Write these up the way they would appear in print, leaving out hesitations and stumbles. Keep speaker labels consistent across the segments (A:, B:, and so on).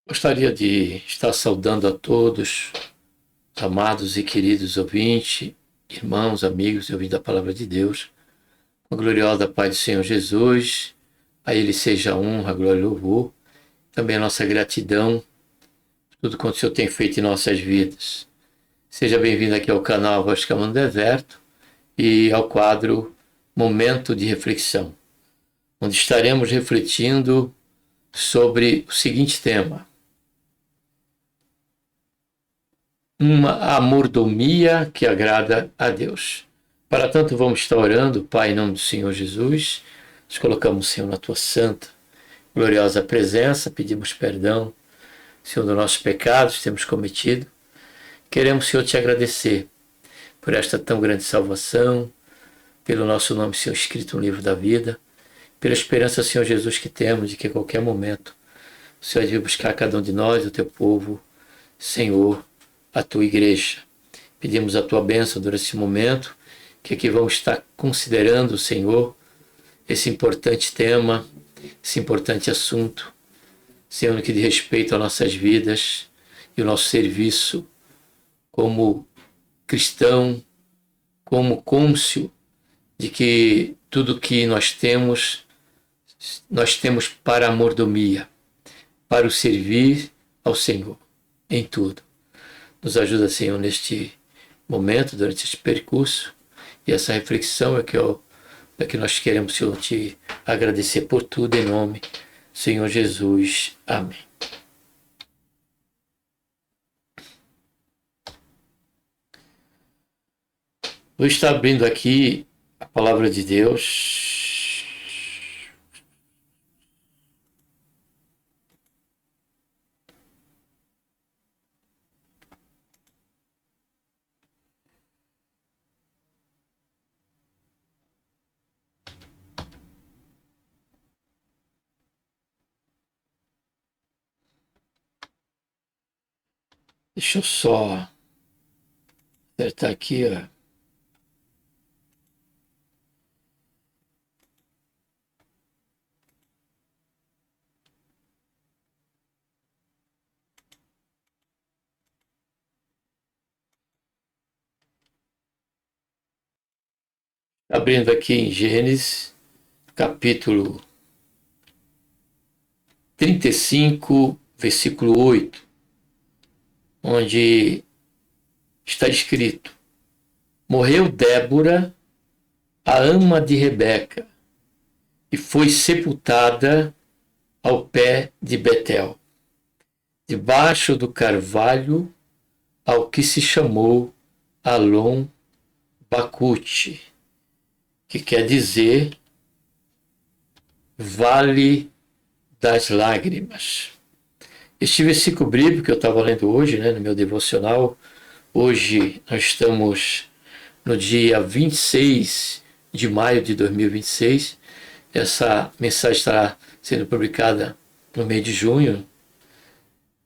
A: Gostaria de estar saudando a todos, amados e queridos ouvintes, irmãos, amigos e ouvintes da Palavra de Deus, com a gloriosa paz do Senhor Jesus, a Ele seja a honra, a glória e o louvor, também a nossa gratidão por tudo quanto o Senhor tem feito em nossas vidas. Seja bem-vindo aqui ao canal Voz Clamando do Deserto e ao quadro Momento de Reflexão, onde estaremos refletindo sobre o seguinte tema: a mordomia que agrada a Deus. Para tanto, vamos estar orando, Pai, em nome do Senhor Jesus. Nos colocamos, Senhor, na Tua santa, gloriosa presença. Pedimos perdão, Senhor, dos nossos pecados que temos cometido. Queremos, Senhor, Te agradecer por esta tão grande salvação, pelo nosso nome, Senhor, escrito no livro da vida, pela esperança, Senhor Jesus, que temos de que a qualquer momento o Senhor vai buscar cada um de nós, o Teu povo, Senhor, a Tua igreja. Pedimos a Tua bênção durante esse momento, que aqui vamos estar considerando, Senhor, esse importante tema, esse importante assunto, Senhor, no que diz respeito às nossas vidas e o nosso serviço como cristão, como cônscio, de que tudo que nós temos para a mordomia, para o servir ao Senhor, em tudo. Nos ajuda, Senhor, neste momento, durante este percurso, e essa reflexão é que nós queremos, Senhor, Te agradecer por tudo, em nome do Senhor Jesus. Amém. Vou estar abrindo aqui a Palavra de Deus. Deixa eu só apertar aqui, ó. Abrindo aqui em Gênesis, capítulo 35, versículo 8, onde está escrito: morreu Débora, a ama de Rebeca, e foi sepultada ao pé de Betel, debaixo do carvalho, ao que se chamou Alon Bacute, que quer dizer Vale das Lágrimas. Este versículo bíblico que eu estava lendo hoje, no meu devocional, hoje nós estamos no dia 26 de maio de 2026, essa mensagem estará sendo publicada no mês de junho,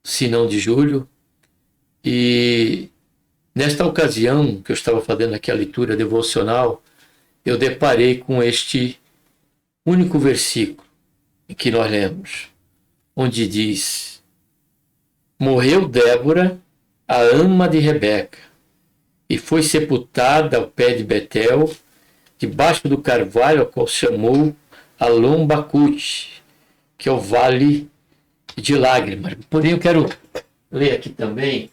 A: se não de julho, e nesta ocasião que eu estava fazendo aqui a leitura devocional, eu deparei com este único versículo em que nós lemos, onde diz: morreu Débora, a ama de Rebeca, e foi sepultada ao pé de Betel, debaixo do carvalho, ao qual chamou Alon Bacute, que é o vale de lágrimas. Porém, eu quero ler aqui também.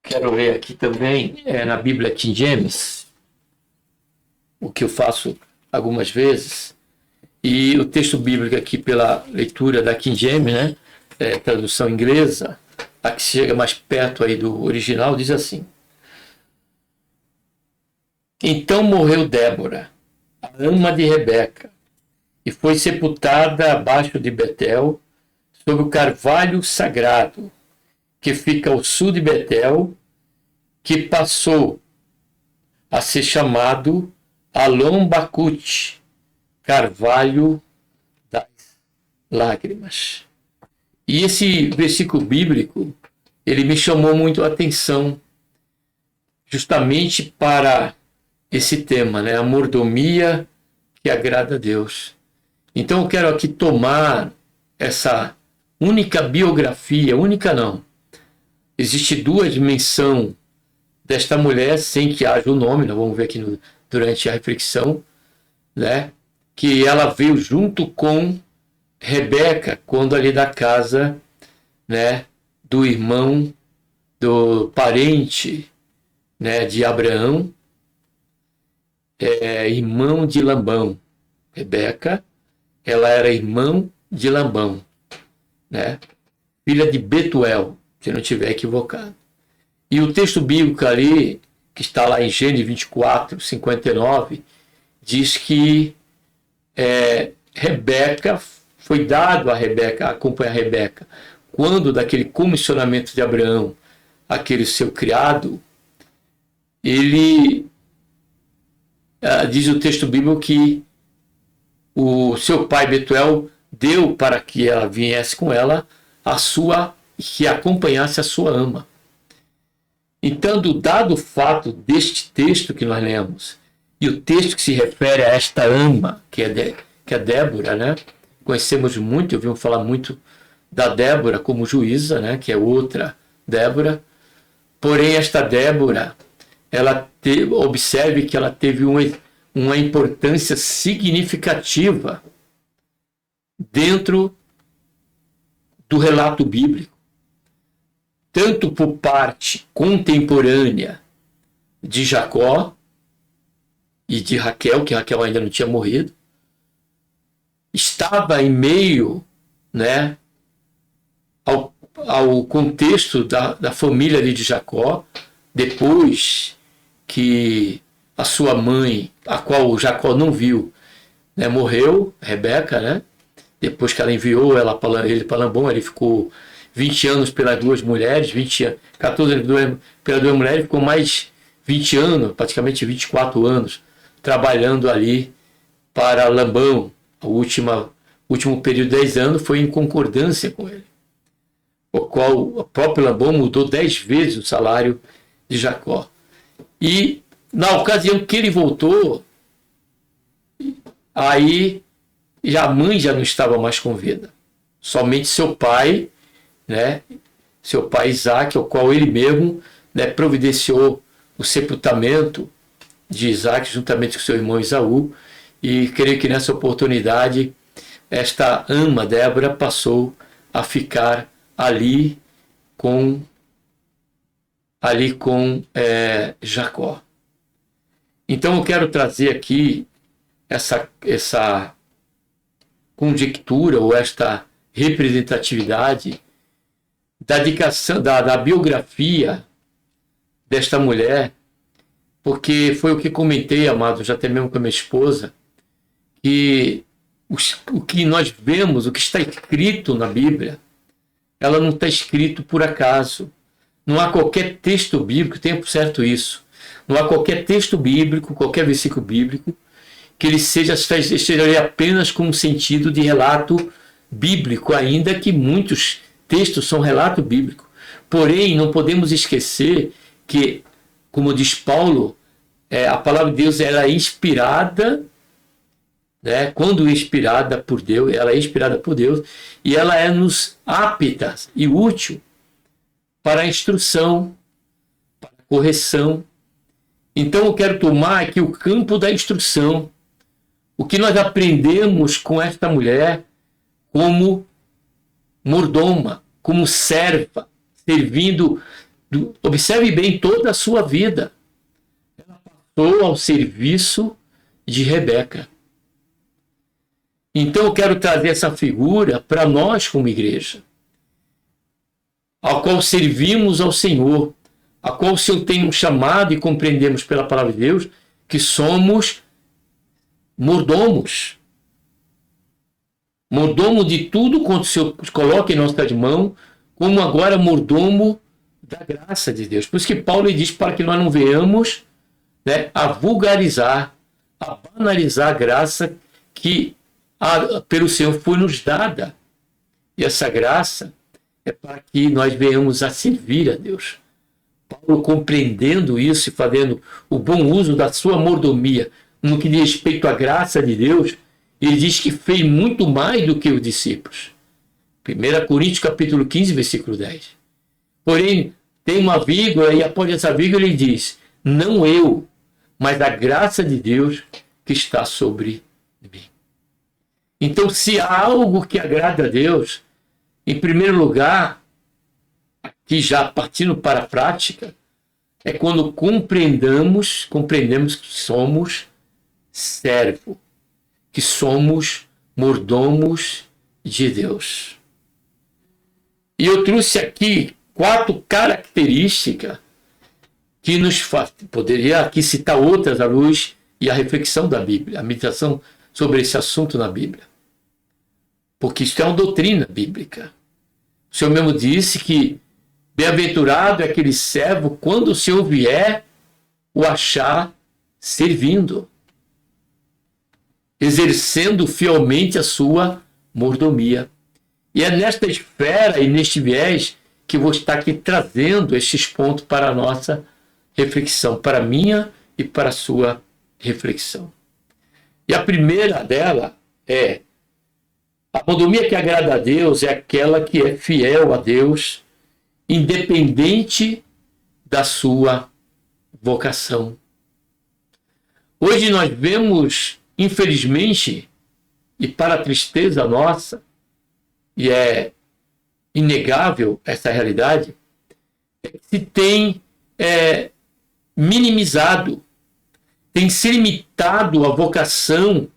A: Quero ler aqui também, na Bíblia King James, o que eu faço algumas vezes. E o texto bíblico aqui, pela leitura da King James, né, tradução inglesa, a que chega mais perto aí do original, diz assim: Então morreu Débora, a ama de Rebeca, e foi sepultada abaixo de Betel, sob o carvalho sagrado, que fica ao sul de Betel, que passou a ser chamado Alon Bacute, carvalho das lágrimas. E esse versículo bíblico, ele me chamou muito a atenção, justamente para esse tema, né? A mordomia que agrada a Deus. Então eu quero aqui tomar essa única biografia, única não, existe duas menções desta mulher, sem que haja o nome, nós vamos ver aqui durante a reflexão, né? Que ela veio junto com Rebeca, quando ali da casa, né, do irmão, do parente, né, de Abraão, irmão de Labão. Rebeca, ela era irmã de Labão, né, filha de Betuel, se não estiver equivocado. E o texto bíblico ali, que está lá em Gênesis 24, 59, diz que Rebeca, foi dado a Rebeca, acompanhar Rebeca, quando daquele comissionamento de Abraão, aquele seu criado, ele, diz o texto bíblico que o seu pai Betuel deu para que ela viesse com ela que acompanhasse a sua ama. Então, dado o fato deste texto que nós lemos, e o texto que se refere a esta ama, que é Débora, né? Conhecemos muito, ouvimos falar muito da Débora como juíza, né? Que é outra Débora. Porém, esta Débora, observe que ela teve uma importância significativa dentro do relato bíblico, tanto por parte contemporânea de Jacó e de Raquel, que Raquel ainda não tinha morrido, estava em meio, né, ao contexto da família de Jacó, depois que a sua mãe, a qual Jacó não viu, né, morreu, Rebeca, né? Depois que ela enviou ele para Labão, ele ficou 20 anos pelas duas mulheres, 14 anos pelas duas mulheres, ficou mais 20 anos, praticamente 24 anos, trabalhando ali para Labão. O último período de 10 anos foi em concordância com ele, o qual o próprio Labão mudou 10 vezes o salário de Jacó. E na ocasião que ele voltou, aí a mãe já não estava mais com vida. Somente seu pai, né, seu pai Isaac, ao qual ele mesmo, né, providenciou o sepultamento de Isaac juntamente com seu irmão Esaú. E creio que nessa oportunidade esta ama, Débora, passou a ficar ali com Jacó. Então eu quero trazer aqui essa conjectura ou esta representatividade da biografia desta mulher, porque foi o que comentei, amado, já até mesmo com a minha esposa, que o que nós vemos, o que está escrito na Bíblia, ela não está escrito por acaso. Não há qualquer texto bíblico, tenha por certo isso, não há qualquer texto bíblico, qualquer versículo bíblico, que ele esteja ali apenas com um sentido de relato bíblico, ainda que muitos textos são relato bíblico. Porém, não podemos esquecer que, como diz Paulo, a palavra de Deus ela é inspirada, né? Quando inspirada por Deus, ela é inspirada por Deus e ela é-nos apta e útil para a instrução, para a correção. Então eu quero tomar aqui o campo da instrução, o que nós aprendemos com esta mulher como mordoma, como serva, servindo, observe bem, toda a sua vida. Ela passou ao serviço de Rebeca. Então eu quero trazer essa figura para nós como igreja, ao qual servimos ao Senhor, a qual o Senhor tem um chamado e compreendemos pela palavra de Deus que somos mordomos. Mordomo de tudo quanto o Senhor coloca em nossas mãos, como agora mordomo da graça de Deus. Por isso que Paulo diz para que nós não venhamos, né, a vulgarizar, a banalizar a graça que pelo Senhor foi nos dada. E essa graça é para que nós venhamos a servir a Deus. Paulo, compreendendo isso e fazendo o bom uso da sua mordomia no que diz respeito à graça de Deus, ele diz que fez muito mais do que os discípulos. 1 Coríntios capítulo 15, versículo 10. Porém, tem uma vírgula e após essa vírgula ele diz: não eu, mas a graça de Deus que está sobre mim. Então, se há algo que agrada a Deus, em primeiro lugar, aqui já partindo para a prática, é quando compreendemos que somos servo, que somos mordomos de Deus. E eu trouxe aqui 4 características que nos faz. Poderia aqui citar outras à luz e a reflexão da Bíblia, a meditação sobre esse assunto na Bíblia. Porque isso é uma doutrina bíblica. O Senhor mesmo disse que bem-aventurado é aquele servo quando o Senhor vier o achar servindo, exercendo fielmente a sua mordomia. E é nesta esfera e neste viés que vou estar aqui trazendo estes pontos para a nossa reflexão, para a minha e para a sua reflexão. E a primeira dela é: a mordomia que agrada a Deus é aquela que é fiel a Deus, independente da sua vocação. Hoje nós vemos, infelizmente, e para a tristeza nossa, e é inegável essa realidade, é que se tem minimizado, tem se limitado a vocação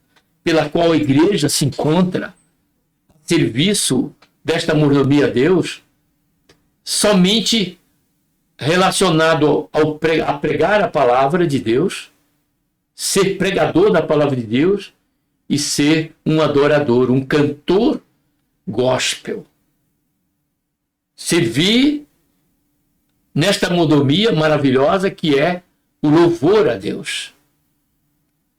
A: pela qual a igreja se encontra, serviço desta mordomia a Deus, somente relacionado a pregar a palavra de Deus, ser pregador da palavra de Deus e ser um adorador, um cantor gospel. Servir nesta mordomia maravilhosa que é o louvor a Deus.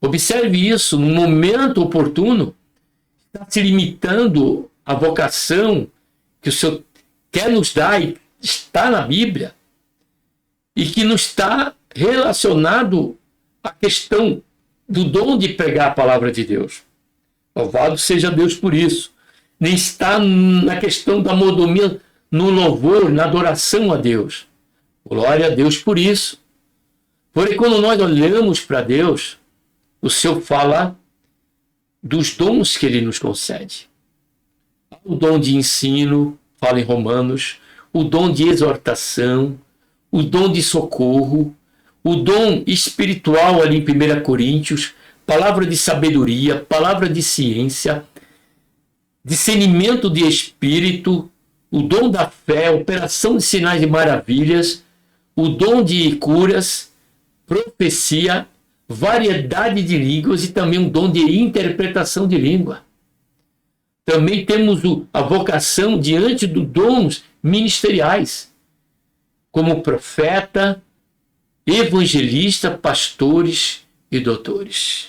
A: Observe isso, no momento oportuno, está se limitando a vocação que o Senhor quer nos dar e está na Bíblia, e que não está relacionado à questão do dom de pregar a palavra de Deus. Louvado seja Deus por isso. Nem está na questão da mordomia, no louvor, na adoração a Deus. Glória a Deus por isso. Porém, quando nós olhamos para Deus, o Senhor fala dos dons que Ele nos concede. O dom de ensino, fala em Romanos, o dom de exortação, o dom de socorro, o dom espiritual ali em 1 Coríntios, palavra de sabedoria, palavra de ciência, discernimento de espírito, o dom da fé, operação de sinais e maravilhas, o dom de curas, profecia, variedade de línguas e também um dom de interpretação de língua. Também temos a vocação diante dos dons ministeriais, como profeta, evangelista, pastores e doutores.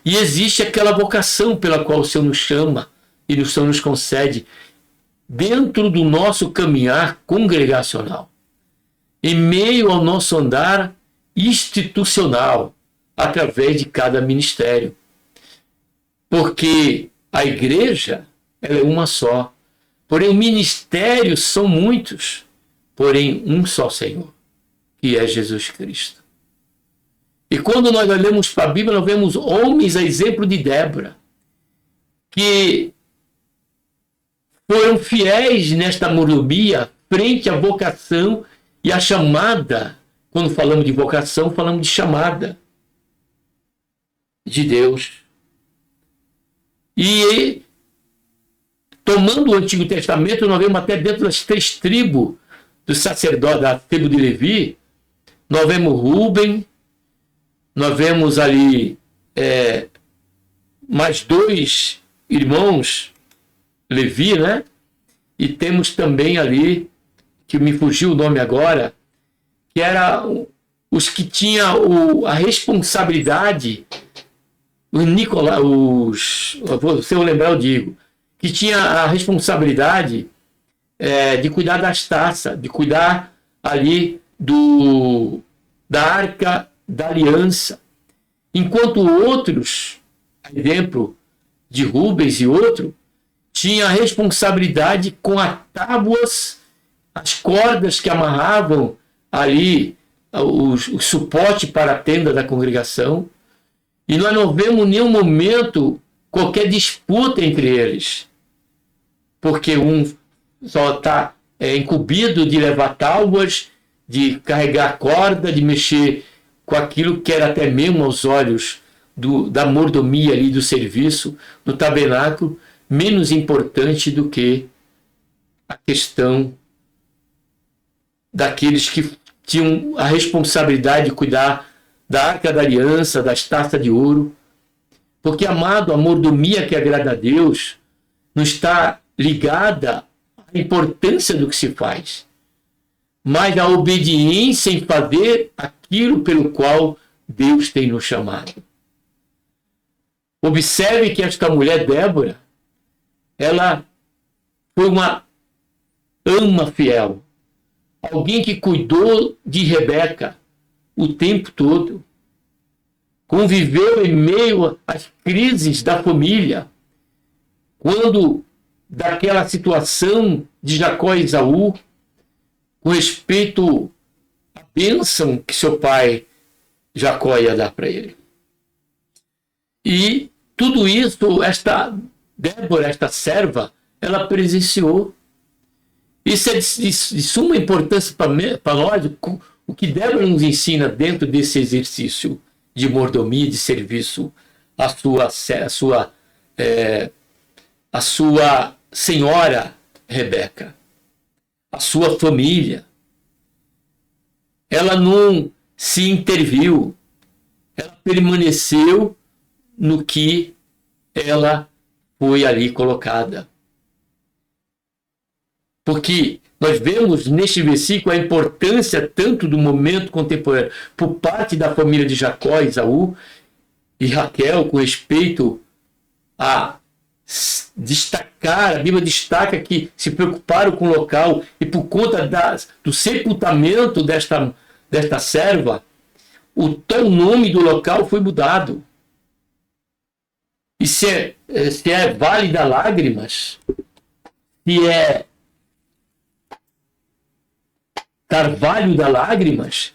A: E existe aquela vocação pela qual o Senhor nos chama e o Senhor nos concede dentro do nosso caminhar congregacional, em meio ao nosso andar institucional, através de cada ministério. Porque a igreja ela é uma só, porém o ministério são muitos, porém um só Senhor, que é Jesus Cristo. E quando nós olhamos para a Bíblia, nós vemos homens a exemplo de Débora, que foram fiéis nesta mordomia frente à vocação e à chamada. Quando falamos de vocação, falamos de chamada de Deus. E tomando o Antigo Testamento, nós vemos até dentro das 3 tribos do sacerdote, da tribo de Levi, nós vemos Rúben, nós vemos ali mais 2 irmãos Levi, né? E temos também ali, que me fugiu o nome agora, que eram os que tinham a responsabilidade, se eu lembrar eu digo, que tinha a responsabilidade de cuidar das taças, de cuidar ali da arca da aliança. Enquanto outros, exemplo de Rubens e outro, tinha a responsabilidade com as tábuas, as cordas que amarravam ali o suporte para a tenda da congregação. E nós não vemos em nenhum momento qualquer disputa entre eles, porque um só está incumbido de levar tábuas, de carregar corda, de mexer com aquilo que era até mesmo aos olhos da mordomia ali, do serviço no tabernáculo, menos importante do que a questão daqueles que tinham a responsabilidade de cuidar da arca da aliança, das taças de ouro. Porque, amado, a mordomia que agrada a Deus não está ligada à importância do que se faz, mas à obediência em fazer aquilo pelo qual Deus tem nos chamado. Observe que esta mulher, Débora, ela foi uma ama fiel, alguém que cuidou de Rebeca o tempo todo, conviveu em meio às crises da família, quando daquela situação de Jacó e Esaú, com respeito à bênção que seu pai Jacó ia dar para ele. E tudo isso, esta Débora, esta serva, ela presenciou. Isso é de suma importância para nós, o que Débora nos ensina dentro desse exercício de mordomia, de serviço à sua senhora Rebeca, a sua família. Ela não se interviu, ela permaneceu no que ela foi ali colocada. Porque nós vemos neste versículo a importância tanto do momento contemporâneo por parte da família de Jacó, Esaú e Raquel, com respeito a destacar, a Bíblia destaca que se preocuparam com o local e por conta do sepultamento desta serva, o tal nome do local foi mudado. E se é Vale das Lágrimas, se é Carvalho das Lágrimas,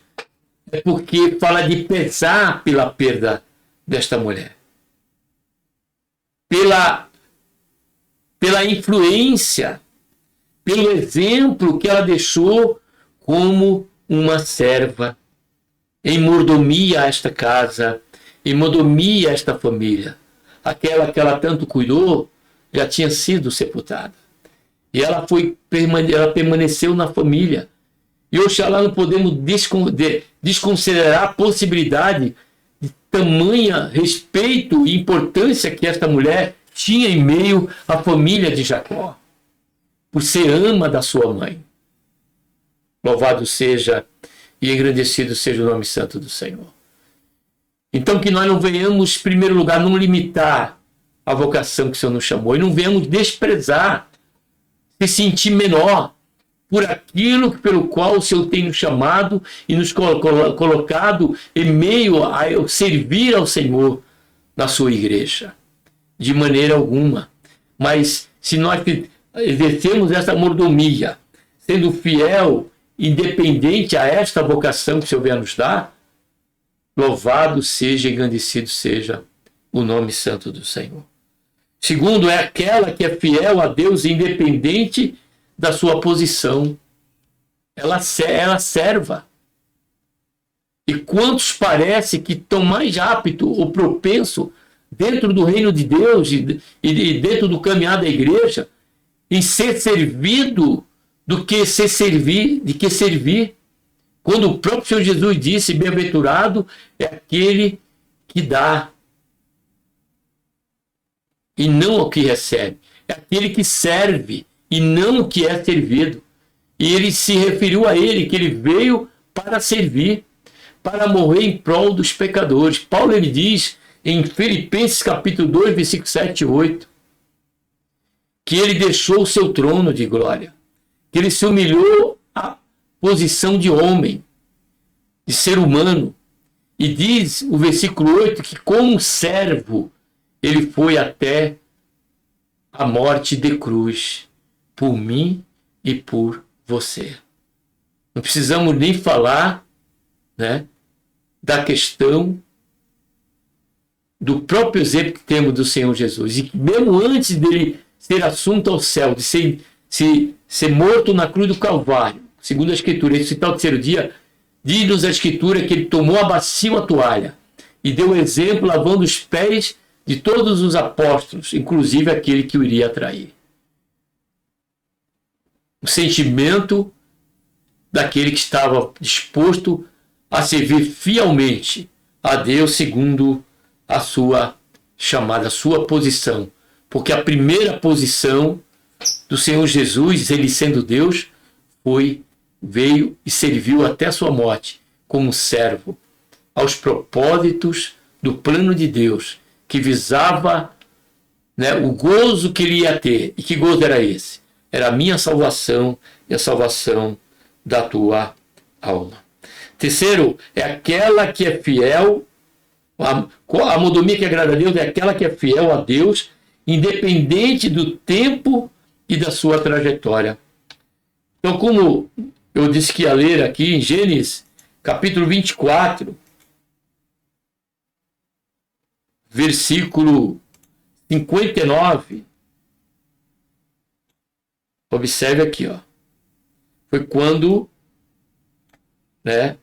A: é porque fala de pesar pela perda desta mulher. Pela influência, pelo exemplo que ela deixou como uma serva, em mordomia a esta casa, em mordomia a esta família. Aquela que ela tanto cuidou já tinha sido sepultada. E ela permaneceu na família. E oxalá não podemos desconsiderar a possibilidade de tamanha respeito e importância que esta mulher tinha em meio à família de Jacó, por ser ama da sua mãe. Louvado seja e engrandecido seja o nome santo do Senhor. Então que nós não venhamos, em primeiro lugar, não limitar a vocação que o Senhor nos chamou, e não venhamos desprezar, se sentir menor por aquilo pelo qual o Senhor tem nos chamado e nos colocado em meio a servir ao Senhor na sua igreja. De maneira alguma. Mas se nós exercemos essa mordomia, sendo fiel, independente a esta vocação que o Senhor venha nos dar, Louvado seja, engrandecido seja o nome santo do Senhor. Segundo, é aquela que é fiel a Deus independente da sua posição. Ela serva. E quantos parece que estão mais aptos ou propenso dentro do reino de Deus e dentro do caminhar da igreja em ser servido do que servir. Quando o próprio Senhor Jesus disse, bem-aventurado é aquele que dá e não o que recebe. É aquele que serve e não o que é servido. E ele se referiu a ele, que ele veio para servir, para morrer em prol dos pecadores. Paulo ele diz em Filipenses capítulo 2, versículos 7 e 8, que ele deixou o seu trono de glória, que ele se humilhou à posição de homem, de ser humano. E diz o versículo 8 que como servo ele foi até a morte de cruz, por mim e por você. Não precisamos nem falar, né, da questão do próprio exemplo que temos do Senhor Jesus. E mesmo antes dele ser assunto ao céu, de ser morto na cruz do Calvário, segundo a Escritura, ressuscitar ao terceiro dia, diz-nos a Escritura que ele tomou a bacia, a toalha, e deu exemplo lavando os pés de todos os apóstolos, inclusive aquele que o iria trair. O sentimento daquele que estava disposto a servir fielmente a Deus segundo a sua chamada, a sua posição. Porque a primeira posição do Senhor Jesus, ele sendo Deus, veio e serviu até a sua morte como servo aos propósitos do plano de Deus, que visava, né, o gozo que ele ia ter. E que gozo era esse? Era a minha salvação e a salvação da tua alma. Terceiro, é aquela que é fiel, a mordomia que agrada a Deus é aquela que é fiel a Deus, independente do tempo e da sua trajetória. Então, como eu disse que ia ler aqui em Gênesis, capítulo 24, versículo 59, observe aqui, ó. Foi quando, né,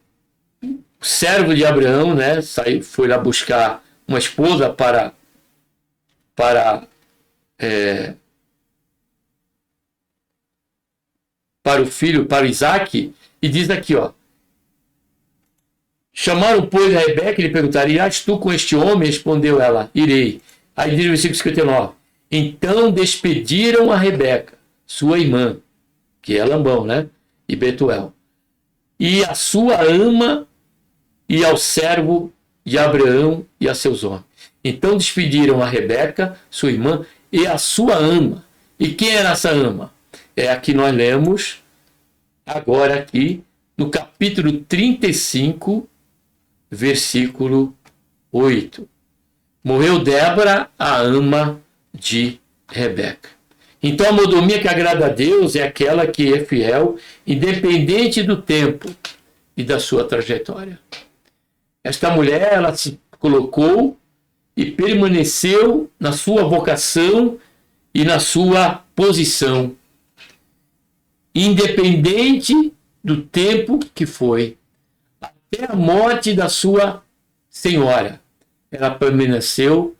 A: o servo de Abraão, né, foi lá buscar uma esposa para o filho, para Isaac, e diz aqui, ó. Chamaram, pois, a Rebeca e lhe perguntaram: irás tu com este homem? Respondeu ela: irei. Aí diz o versículo 59. Então despediram a Rebeca, sua irmã, que é Labão, né? E Betuel, e a sua ama, e ao servo de Abraão e a seus homens. Então despediram a Rebeca, sua irmã, e a sua ama. E quem era essa ama? É a que nós lemos agora aqui no capítulo 35, versículo 8. Morreu Débora, a ama de Rebeca. Então a mordomia que agrada a Deus é aquela que é fiel, independente do tempo e da sua trajetória. Esta mulher, ela se colocou e permaneceu na sua vocação e na sua posição, independente do tempo que foi, até a morte da sua senhora. Ela permaneceu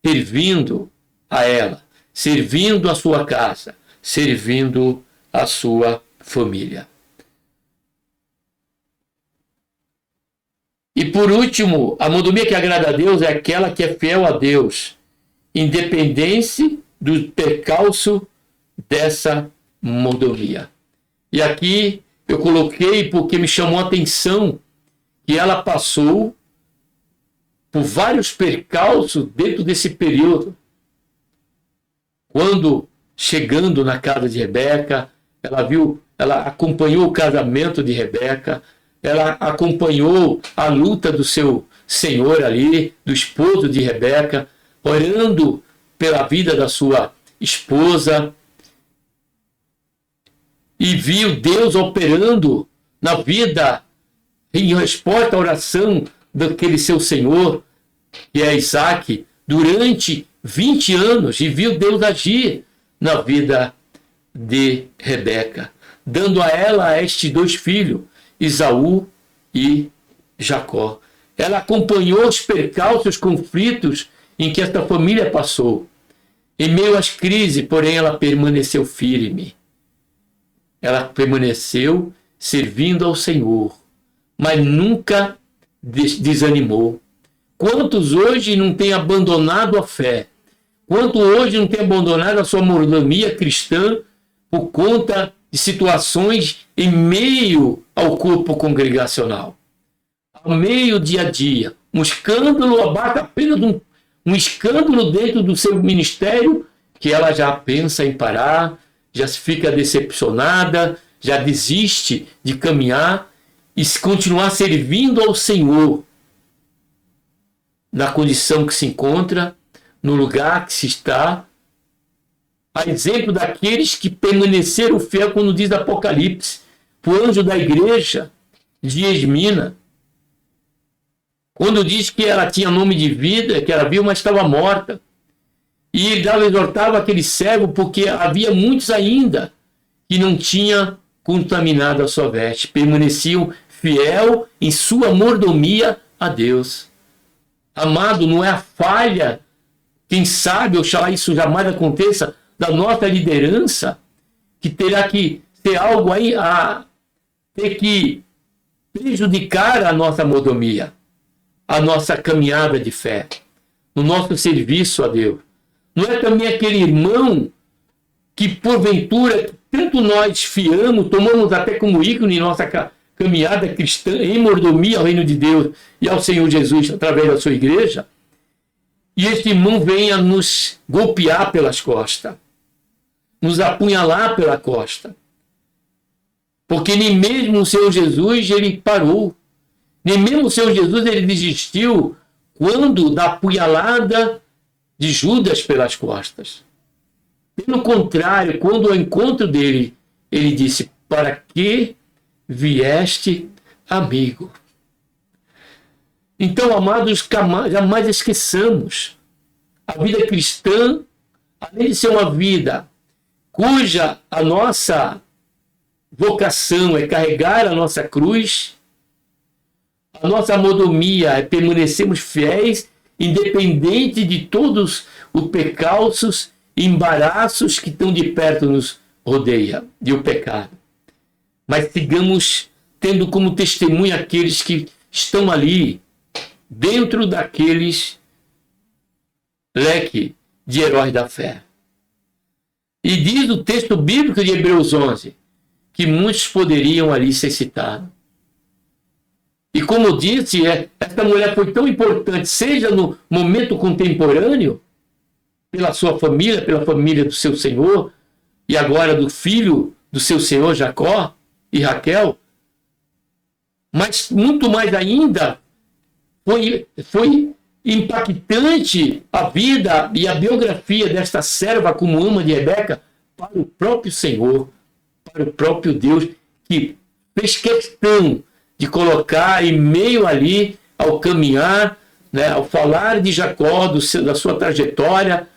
A: servindo a ela, servindo a sua casa, servindo a sua família. E por último, a mordomia que agrada a Deus é aquela que é fiel a Deus, independente do percalço dessa mordomia. E aqui eu coloquei porque me chamou a atenção que ela passou por vários percalços dentro desse período. Quando, chegando na casa de Rebeca, ela acompanhou o casamento de Rebeca, ela acompanhou a luta do seu senhor ali, do esposo de Rebeca, orando pela vida da sua esposa, e viu Deus operando na vida, em resposta à oração daquele seu senhor, que é Isaac, durante 20 anos e viu Deus agir na vida de Rebeca, dando a ela estes 2 filhos, Esaú e Jacó. Ela acompanhou os percalços, os conflitos em que esta família passou. Em meio às crises, porém, ela permaneceu firme. Ela permaneceu servindo ao Senhor, mas nunca desanimou. Quantos hoje não têm abandonado a fé? Quantos hoje não têm abandonado a sua mordomia cristã por conta de situações em meio ao corpo congregacional? Ao meio dia a dia. Um escândalo abaixo apenas um escândalo dentro do seu ministério, que ela já pensa em parar, já fica decepcionada, já desiste de caminhar e continuar servindo ao Senhor na condição que se encontra, no lugar que se está, a exemplo daqueles que permaneceram fiel, quando diz Apocalipse, o anjo da igreja de Esmina, quando diz que ela tinha nome de vida, que ela viu, mas estava morta. E ele exortava aquele servo, porque havia muitos ainda que não tinham contaminado a sua veste, permaneciam fiel em sua mordomia a Deus. Amado, não é a falha, quem sabe, oxalá isso jamais aconteça, da nossa liderança, que terá que ter algo aí a ter que prejudicar a nossa mordomia, a nossa caminhada de fé, no nosso serviço a Deus. Não é também aquele irmão que, porventura, tanto nós fiamos, tomamos até como ícone em nossa caminhada cristã, em mordomia ao reino de Deus e ao Senhor Jesus, através da sua igreja, e este irmão venha nos golpear pelas costas, nos apunhalar pela costa. Porque nem mesmo o Senhor Jesus, ele parou. Nem mesmo o Senhor Jesus, ele desistiu quando da apunhalada de Judas pelas costas. Pelo contrário, quando ao encontro dele, ele disse: para que vieste, amigo? Então, amados, jamais esqueçamos, a vida cristã, além de ser uma vida cuja a nossa vocação é carregar a nossa cruz, a nossa mordomia é permanecermos fiéis, independente de todos os percalços e embaraços que tão de perto nos rodeia, e o pecado. Mas sigamos tendo como testemunha aqueles que estão ali, dentro daqueles leque de heróis da fé. E diz o texto bíblico de Hebreus 11, que muitos poderiam ali ser citados. E como eu disse, essa mulher foi tão importante, seja no momento contemporâneo, pela sua família, pela família do seu Senhor, e agora do filho do seu Senhor, Jacó e Raquel, mas muito mais ainda, foi impactante a vida e a biografia desta serva como ama de Rebeca para o próprio Senhor, para o próprio Deus, que fez questão de colocar em meio ali, ao caminhar, né, ao falar de Jacó, da sua trajetória,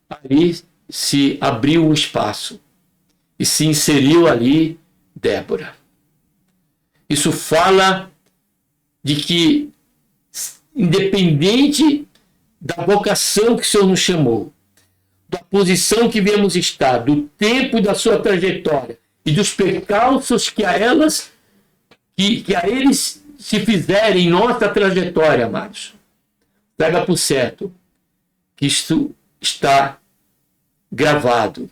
A: ali se abriu um espaço e se inseriu ali Débora. Isso fala de que, independente da vocação que o Senhor nos chamou, da posição que viemos estar, do tempo e da sua trajetória e dos percalços que a eles se fizerem em nossa trajetória, amados, pega por certo que isto está gravado,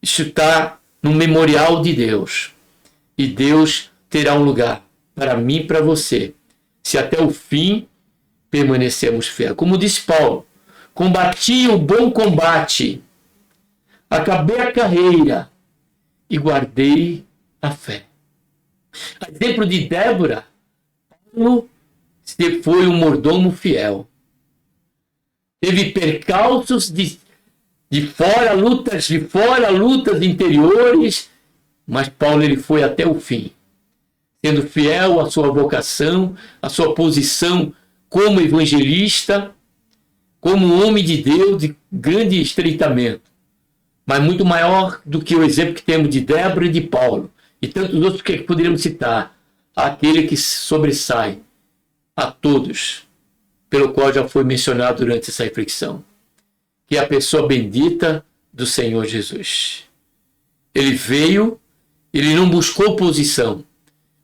A: isto está no memorial de Deus, e Deus terá um lugar para mim e para você, se até o fim permanecemos fiéis. Como disse Paulo: combati o bom combate, acabei a carreira e guardei a fé. A exemplo de Débora, Paulo foi um mordomo fiel. Teve percalços de fora, lutas interiores, mas Paulo ele foi até o fim, sendo fiel à sua vocação, à sua posição como evangelista, como homem de Deus de grande estreitamento, mas muito maior do que o exemplo que temos de Débora e de Paulo, e tantos outros que poderíamos citar, aquele que sobressai a todos, pelo qual já foi mencionado durante essa reflexão, que é a pessoa bendita do Senhor Jesus. Ele veio, ele não buscou posição.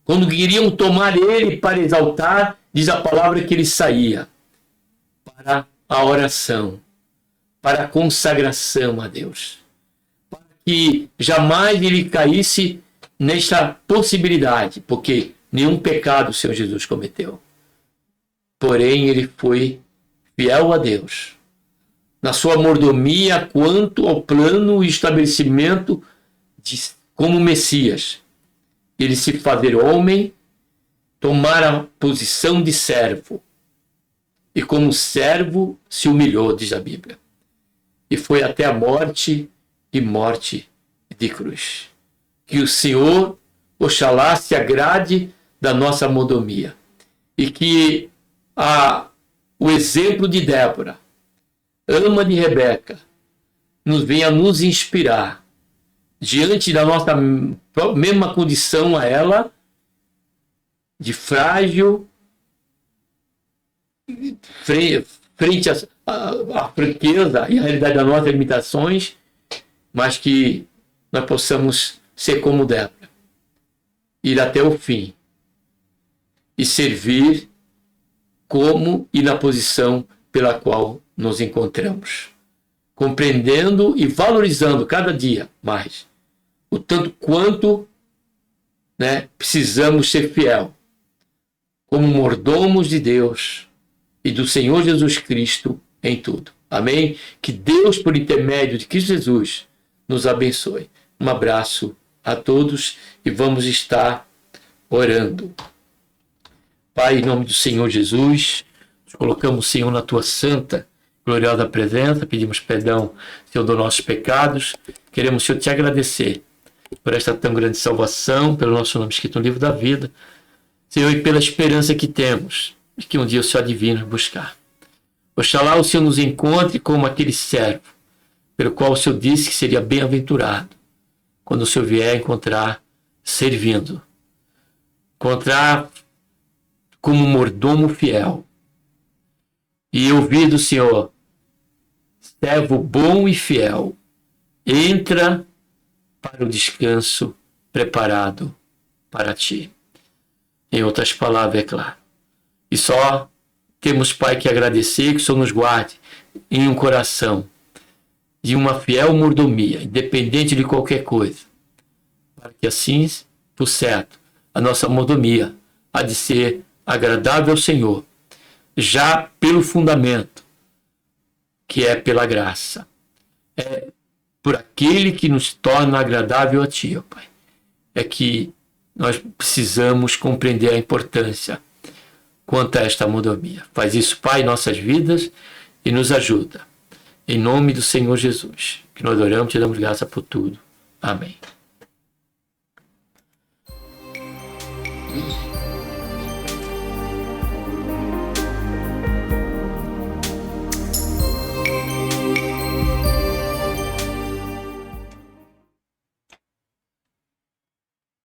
A: Quando queriam tomar ele para exaltar, diz a palavra que ele saía para a oração, para a consagração a Deus, para que jamais ele caísse nesta possibilidade, porque nenhum pecado o Senhor Jesus cometeu. Porém, ele foi fiel a Deus, na sua mordomia quanto ao plano e estabelecimento como Messias. Ele se fazer homem, tomar a posição de servo, e como servo se humilhou, diz a Bíblia, e foi até a morte e morte de cruz. Que o Senhor, oxalá, se agrade da nossa mordomia, e que o exemplo de Débora, ama de Rebeca, nos venha nos inspirar diante da nossa mesma condição a ela, de frágil, frente à fraqueza e à realidade das nossas limitações, mas que nós possamos ser como Débora, ir até o fim e servir como e na posição pela qual nos encontramos, compreendendo e valorizando cada dia mais o tanto quanto precisamos ser fiel como mordomos de Deus e do Senhor Jesus Cristo em tudo. Amém? Que Deus, por intermédio de Cristo Jesus, nos abençoe. Um abraço a todos e vamos estar orando. Pai, em nome do Senhor Jesus, nos colocamos, Senhor, na tua santa, gloriosa presença, pedimos perdão, Senhor, dos nossos pecados. Queremos, Senhor, te agradecer por esta tão grande salvação, pelo nosso nome escrito no livro da vida, Senhor, e pela esperança que temos, de que um dia o Senhor há de vir nos buscar. Oxalá o Senhor nos encontre como aquele servo, pelo qual o Senhor disse que seria bem-aventurado, quando o Senhor vier encontrar servindo, encontrar como mordomo fiel, e ouvir do Senhor, servo bom e fiel, entra para o descanso preparado para ti. Em outras palavras, é claro. E só temos, Pai, que agradecer que o Senhor nos guarde em um coração de uma fiel mordomia, independente de qualquer coisa, para que assim, por certo, a nossa mordomia há de ser agradável ao Senhor, já pelo fundamento, que é pela graça. É por aquele que nos torna agradável a Ti, ó Pai. É que nós precisamos compreender a importância quanto a esta mordomia. Faz isso, Pai, em nossas vidas e nos ajuda. Em nome do Senhor Jesus, que nós oramos e te damos graça por tudo. Amém.